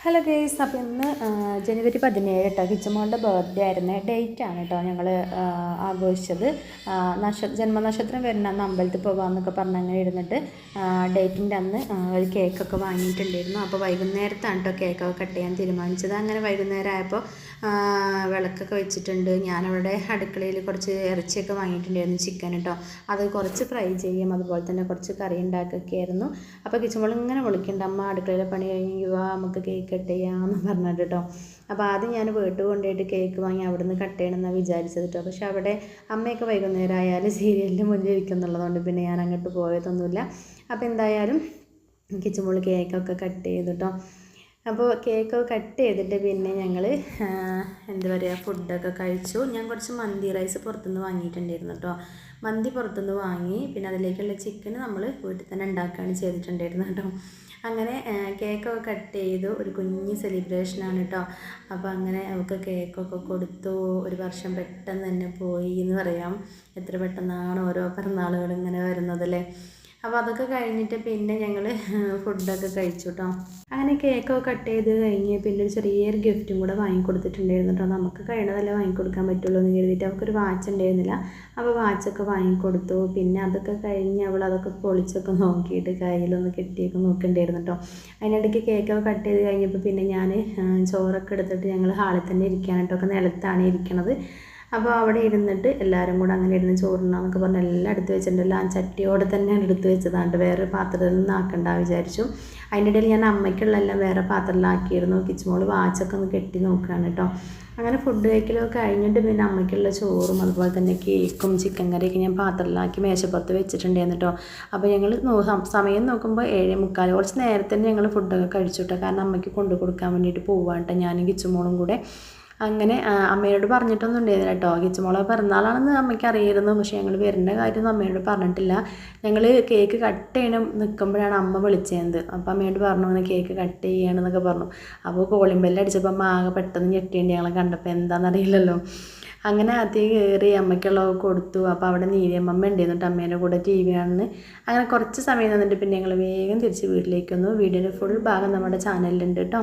Hello guys, അപ്പോൾ ഇന്ന് ജനുവരി 17 കേട്ടോ. കിച്ചുമോളുടെ ബർത്ത്ഡേ ആയിരുന്നു. ഡേറ്റാണ് കേട്ടോ ഞങ്ങൾ ആഘോഷിച്ചത്. ജന്മനക്ഷത്രം വരുന്ന അന്ന് അമ്പലത്തിൽ പോകാമെന്നൊക്കെ പറഞ്ഞ് അങ്ങനെ ഇരുന്നിട്ട് ഡേറ്റിൻ്റെ അന്ന് ഒരു കേക്കൊക്കെ വാങ്ങിയിട്ടുണ്ടായിരുന്നു. അപ്പോൾ വൈകുന്നേരത്താണ് കേട്ടോ കേക്കൊക്കെ കട്ട് ചെയ്യാൻ തീരുമാനിച്ചത്. അങ്ങനെ വൈകുന്നേരം ആയപ്പോൾ വിളക്കൊക്കെ വെച്ചിട്ടുണ്ട്. ഞാനവിടെ അടുക്കളയിൽ കുറച്ച് ഇറച്ചിയൊക്കെ വാങ്ങിയിട്ടുണ്ടായിരുന്നു, ചിക്കൻ കേട്ടോ. അത് കുറച്ച് ഫ്രൈ ചെയ്യും, അതുപോലെ തന്നെ കുറച്ച് കറി ഉണ്ടാക്കുകയായിരുന്നു. അപ്പോൾ കിച്ചുമോൾ ഇങ്ങനെ വിളിക്കുന്നുണ്ട്, അമ്മ അടുക്കളയിലെ പണി കഴിഞ്ഞ് വാ നമുക്ക് കേക്ക് കട്ട് ചെയ്യാമെന്ന് പറഞ്ഞിട്ട് കേട്ടോ. അപ്പോൾ ആദ്യം ഞാൻ വീട്ടിൽ കൊണ്ടുപോയിട്ട് കേക്ക് വാങ്ങി അവിടെ നിന്ന് കട്ട് ചെയ്യണമെന്നാണ് വിചാരിച്ചത് കേട്ടോ. പക്ഷെ അവിടെ അമ്മയൊക്കെ വൈകുന്നേരം ആയാലും സീരിയലിൻ്റെ മുന്നിൽ ഇരിക്കുന്നുള്ളതുകൊണ്ട് പിന്നെ ഞാൻ അങ്ങോട്ട് പോയതൊന്നുമില്ല. അപ്പോൾ എന്തായാലും കിച്ചുമോൾ കേക്കൊക്കെ കട്ട് ചെയ്തു കേട്ടോ. അപ്പോൾ കേക്കൊക്കെ കട്ട് ചെയ്തിട്ട് പിന്നെ ഞങ്ങൾ എന്താ പറയുക ഫുഡൊക്കെ കഴിച്ചു. ഞാൻ കുറച്ച് മന്തി റൈസ് പുറത്തുനിന്ന് വാങ്ങിയിട്ടുണ്ടായിരുന്നു കേട്ടോ. മന്തി പുറത്തുനിന്ന് വാങ്ങി, പിന്നെ അതിലേക്കുള്ള ചിക്കൻ നമ്മൾ വീട്ടിൽ തന്നെ ഉണ്ടാക്കുകയാണ് ചെയ്തിട്ടുണ്ടായിരുന്നത് കേട്ടോ. അങ്ങനെ കേക്കൊക്കെ കട്ട് ചെയ്തു. ഒരു കുഞ്ഞ് സെലിബ്രേഷനാണ് കേട്ടോ. അപ്പോൾ അങ്ങനെ അവൾക്ക് കേക്കൊക്കെ കൊടുത്തു. ഒരു വർഷം പെട്ടെന്ന് തന്നെ പോയി എന്ന് പറയാം. എത്ര പെട്ടെന്നാണ് ഓരോ പിറന്നാളുകൾ ഇങ്ങനെ വരുന്നതല്ലേ. അപ്പോൾ അതൊക്കെ കഴിഞ്ഞിട്ട് പിന്നെ ഞങ്ങൾ ഫുഡൊക്കെ കഴിച്ചു കേട്ടോ. അങ്ങനെ കേക്കൊക്കെ കട്ട് ചെയ്ത് കഴിഞ്ഞ് പിന്നെ ഒരു ചെറിയൊരു ഗിഫ്റ്റും കൂടെ വാങ്ങിക്കൊടുത്തിട്ടുണ്ടായിരുന്നു കേട്ടോ. നമുക്ക് കഴിയണതല്ലേ വാങ്ങിക്കൊടുക്കാൻ പറ്റുള്ളൂ എന്ന് കരുതിയിട്ട് അവൾക്കൊരു വാച്ച് ഉണ്ടായിരുന്നില്ല. അപ്പോൾ വാച്ചൊക്കെ വാങ്ങിക്കൊടുത്തു. പിന്നെ അതൊക്കെ കഴിഞ്ഞ് അവൾ അതൊക്കെ പൊളിച്ചൊക്കെ നോക്കിയിട്ട് കയ്യിലൊന്ന് കെട്ടിയൊക്കെ നോക്കണ്ടായിരുന്നു കേട്ടോ. അതിനിടയ്ക്ക് കേക്കൊക്കെ കട്ട് ചെയ്ത് കഴിഞ്ഞപ്പോൾ പിന്നെ ഞാൻ ചോറൊക്കെ എടുത്തിട്ട് ഞങ്ങൾ ഹാളിൽ തന്നെ ഇരിക്കുകയാണ് കേട്ടോ. ഒക്കെ നിലത്താണ് ഇരിക്കണത്. അപ്പോൾ അവിടെ ഇരുന്നിട്ട് എല്ലാവരും കൂടെ അങ്ങനെ ഇരുന്ന് ചോറുണ്ണാന്നൊക്കെ പറഞ്ഞ് എല്ലാം എടുത്ത് വെച്ചിട്ടുണ്ടല്ലോ. ആ ചട്ടിയോടെ തന്നെ എടുത്ത് വെച്ചതാണ്ട്, വേറെ പാത്രത്തിൽ നിന്ന് ആക്കണ്ട വിചാരിച്ചു. അതിൻ്റെ ഇടയിൽ ഞാൻ അമ്മയ്ക്കുള്ളതെല്ലാം വേറെ പാത്രത്തിലാക്കിയിരുന്നു. കിച്ചുമോൾ വാച്ചൊക്കെ ഒന്ന് കെട്ടി നോക്കുകയാണ് കേട്ടോ. അങ്ങനെ ഫുഡ് കഴിക്കലൊക്കെ കഴിഞ്ഞിട്ട് പിന്നെ അമ്മയ്ക്കുള്ള ചോറും അതുപോലെ തന്നെ കേക്കും ചിക്കൻ കറിയൊക്കെ ഞാൻ പാത്രത്തിലാക്കി മേശപ്പുറത്ത് വെച്ചിട്ടുണ്ടായിരുന്നു കേട്ടോ. അപ്പോൾ ഞങ്ങൾ സമയം നോക്കുമ്പോൾ 7:45, കുറച്ച് നേരത്തെ തന്നെ ഞങ്ങൾ ഫുഡൊക്കെ കഴിച്ചു കേട്ടോ. കാരണം അമ്മയ്ക്ക് കൊണ്ടു കൊടുക്കാൻ വേണ്ടിയിട്ട് പോവാണ് കേട്ടോ, ഞാനും കിച്ചുമോളും കൂടെ. അങ്ങനെ അമ്മയോട് പറഞ്ഞിട്ടൊന്നും ഉണ്ടായിരുന്നില്ല കേട്ടോ. കിച്ചുമോളെ പിറന്നാളാണെന്ന് അമ്മയ്ക്ക് അറിയായിരുന്നു, പക്ഷേ ഞങ്ങൾ വരുന്ന കാര്യമൊന്നും അമ്മയോട് പറഞ്ഞിട്ടില്ല. ഞങ്ങൾ കേക്ക് കട്ട് ചെയ്യണം നിൽക്കുമ്പോഴാണ് അമ്മ വിളിച്ചത്. അപ്പോൾ അമ്മയോട് പറഞ്ഞു അങ്ങനെ കേക്ക് കട്ട് ചെയ്യണമെന്നൊക്കെ പറഞ്ഞു. അപ്പോൾ കോളിംഗ് ബെല്ല് അടിച്ചപ്പോൾ അമ്മ ആകെ പെട്ടെന്ന് ഞെട്ടിയുണ്ട് ഞങ്ങളെ കണ്ടപ്പോൾ, എന്താണെന്നറിയില്ലല്ലോ. അങ്ങനെ ആദ്യം കയറി അമ്മയ്ക്കുള്ളത് കൊടുത്തു. അപ്പോൾ അവിടെ നീലിയമ്മ ഉണ്ടായിരുന്നു അമ്മേൻ്റെ കൂടെ TV കാണുന്നു. അങ്ങനെ കുറച്ച് സമയം നിന്നിട്ട് പിന്നെ ഞങ്ങൾ വേഗം തിരിച്ച് വീട്ടിലേക്ക് വന്നു. വീഡിയോയുടെ ഫുൾ ഭാഗം നമ്മുടെ ചാനലിലുണ്ട് കേട്ടോ.